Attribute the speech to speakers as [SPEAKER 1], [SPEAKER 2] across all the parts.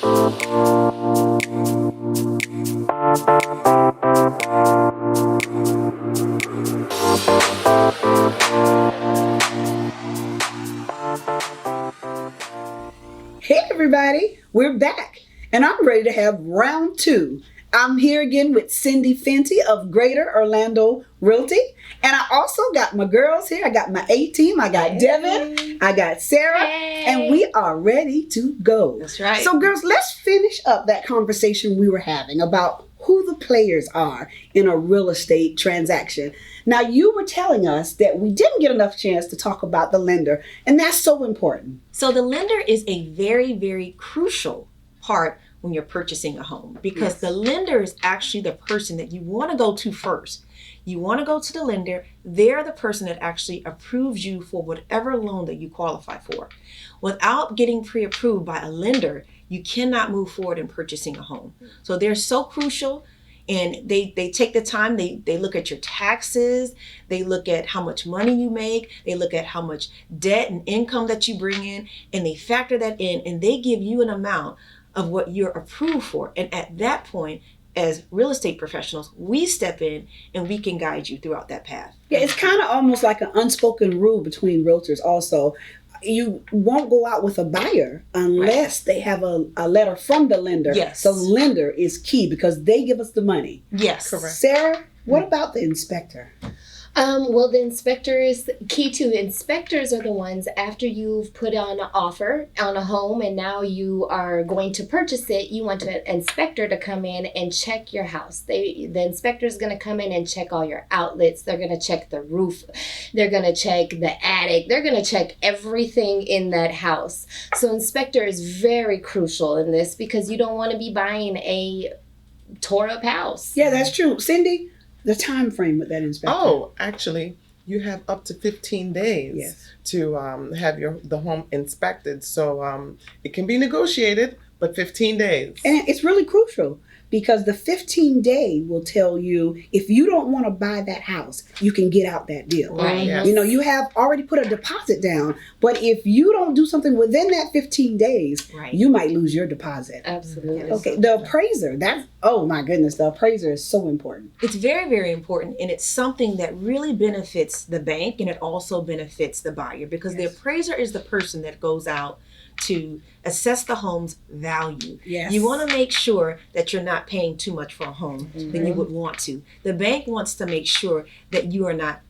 [SPEAKER 1] Hey everybody, we're back and I'm ready to have round two. I'm here again with Cindy Fenty of Greater Orlando Realty. And I also got my girls here. I got my A team. I got Devin. I got Sarah. And we are ready to go.
[SPEAKER 2] That's right.
[SPEAKER 1] So girls, let's finish up that conversation we were having about who the players are in a real estate transaction. Now, you were telling us that we didn't get enough chance to talk about the lender, and that's so important.
[SPEAKER 2] So the lender is a very, very crucial part when you're purchasing a home, because the lender is actually the person that you want to go to first. You want to go to the lender. They're the person that actually approves you for whatever loan that you qualify for. Without getting pre-approved by a lender, you cannot move forward in purchasing a home. So they're so crucial, and they take the time. They look at your taxes. They look at how much money you make. They look at how much debt and income that you bring in, and they factor that in, and they give you an amount of what you're approved for. And at that point, as real estate professionals, we step in and we can guide you throughout that path.
[SPEAKER 1] Yeah, it's kind of almost like an unspoken rule between realtors also. You won't go out with a buyer unless they have a letter from the lender.
[SPEAKER 2] Yes.
[SPEAKER 1] So the lender is key because they give us the money.
[SPEAKER 2] Yes.
[SPEAKER 3] Correct.
[SPEAKER 1] Sarah, what about the inspector?
[SPEAKER 4] Well, the inspectors, key to the inspectors are the ones after you've put on an offer on a home and now you are going to purchase it, you want an inspector to come in and check your house. The inspector is going to come in and check all your outlets. They're going to check the roof. They're going to check the attic. They're going to check everything in that house. So inspector is very crucial in this because you don't want to be buying a tore up house.
[SPEAKER 1] Yeah, that's true. Cindy, the time frame with that inspector.
[SPEAKER 3] Oh, actually, you have up to 15 days
[SPEAKER 1] Yes.
[SPEAKER 3] to have the home inspected. So it can be negotiated, but 15 days.
[SPEAKER 1] And it's really crucial because the 15-day will tell you if you don't want to buy that house, you can get out that deal.
[SPEAKER 4] Right.
[SPEAKER 3] Yes.
[SPEAKER 1] You know, you have already put a deposit down, but if you don't do something within that 15 days,
[SPEAKER 2] Right.
[SPEAKER 1] you might lose your deposit.
[SPEAKER 4] Absolutely.
[SPEAKER 1] Okay, the appraiser, oh my goodness, the appraiser is so important.
[SPEAKER 2] It's very, very important, and it's something that really benefits the bank, and it also benefits the buyer, because the
[SPEAKER 1] Yes.
[SPEAKER 2] appraiser is the person that goes out to assess the home's value.
[SPEAKER 1] Yes.
[SPEAKER 2] You want to make sure that you're not paying too much for a home than you would want to. The bank wants to make sure that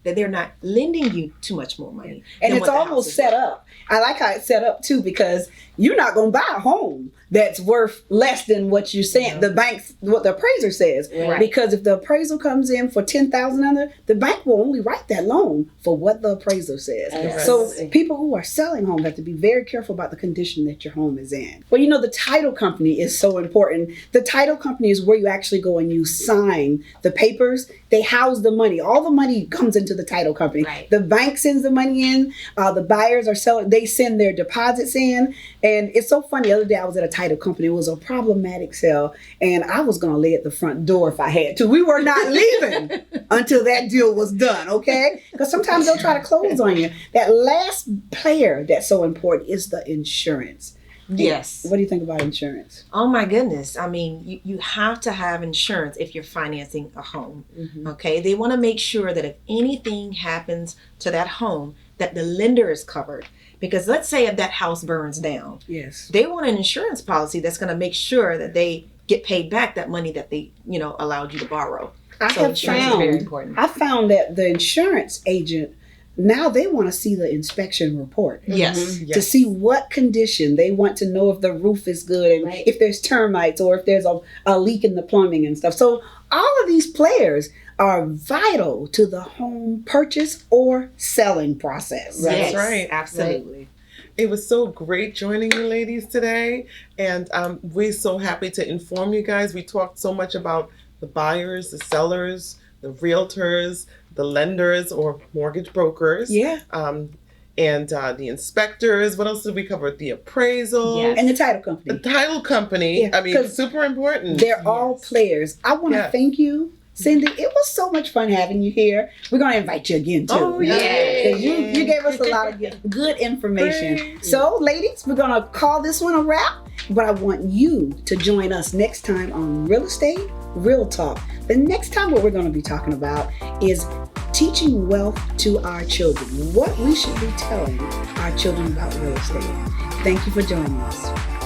[SPEAKER 2] they're not lending you too much more money.
[SPEAKER 1] And
[SPEAKER 2] than
[SPEAKER 1] it's
[SPEAKER 2] what the house
[SPEAKER 1] almost
[SPEAKER 2] is
[SPEAKER 1] set
[SPEAKER 2] worth.
[SPEAKER 1] up. I like how it's set up too, because you're not going to buy a home that's worth less than what you're saying. The bank, what the appraiser says.
[SPEAKER 2] Right.
[SPEAKER 1] Because if the appraisal comes in for $10,000 under, the bank will only write that loan for what the appraiser says.
[SPEAKER 4] Yes.
[SPEAKER 1] So people who are selling homes have to be very careful about the condition that your home is in. Well, you know, the title company is so important. The title company is where you actually go and you sign the papers. They house the money. All the money comes into the title company.
[SPEAKER 2] Right.
[SPEAKER 1] The bank sends the money in. The buyers are selling. They send their deposits in. And it's so funny. The other day I was at a title company. It was a problematic sale. And I was going to lay at the front door if I had to. We were not leaving until that deal was done, okay? Because sometimes they'll try to close on you. That last player that's so important is the insurance.
[SPEAKER 2] Yes.
[SPEAKER 1] What do you think about insurance?
[SPEAKER 2] Oh my goodness. I mean, you have to have insurance if you're financing a home. Okay. They want to make sure that if anything happens to that home, that the lender is covered. Because let's say if that house burns down,
[SPEAKER 1] Yes.
[SPEAKER 2] they want an insurance policy that's going to make sure that they get paid back that money that they, allowed you to borrow.
[SPEAKER 1] I
[SPEAKER 2] So
[SPEAKER 1] have
[SPEAKER 2] insurance is
[SPEAKER 1] found,
[SPEAKER 2] very important.
[SPEAKER 1] I found that the insurance agent, now they want to see the inspection report.
[SPEAKER 2] Yes.
[SPEAKER 1] To see what condition. They want to know if the roof is good and
[SPEAKER 4] Right.
[SPEAKER 1] if there's termites or if there's a leak in the plumbing and stuff. So all of these players are vital to the home purchase or selling process.
[SPEAKER 3] That's
[SPEAKER 2] Yes,
[SPEAKER 3] right.
[SPEAKER 2] Absolutely.
[SPEAKER 3] It was so great joining you ladies today. And we're so happy to inform you guys. We talked so much about the buyers, the sellers, the realtors, the lenders or mortgage brokers.
[SPEAKER 1] Yeah.
[SPEAKER 3] And the inspectors. What else did we cover? The appraisal.
[SPEAKER 2] Yes.
[SPEAKER 1] And the title
[SPEAKER 3] The
[SPEAKER 1] company.
[SPEAKER 3] title company.
[SPEAKER 1] Yeah,
[SPEAKER 3] I mean,
[SPEAKER 1] 'cause
[SPEAKER 3] super important.
[SPEAKER 1] They're all players. I want to
[SPEAKER 3] Yeah.
[SPEAKER 1] thank you, Cindy. It was so much fun having you here. We're going to invite you again, too.
[SPEAKER 3] Oh, yeah.
[SPEAKER 1] 'Cause you gave us a lot of good information.
[SPEAKER 3] Great.
[SPEAKER 1] So, ladies, we're going to call this one a wrap. But I want you to join us next time on Real Estate Real Talk. The next time, what we're going to be talking about is teaching wealth to our children, what we should be telling our children about real estate. Thank you for joining us.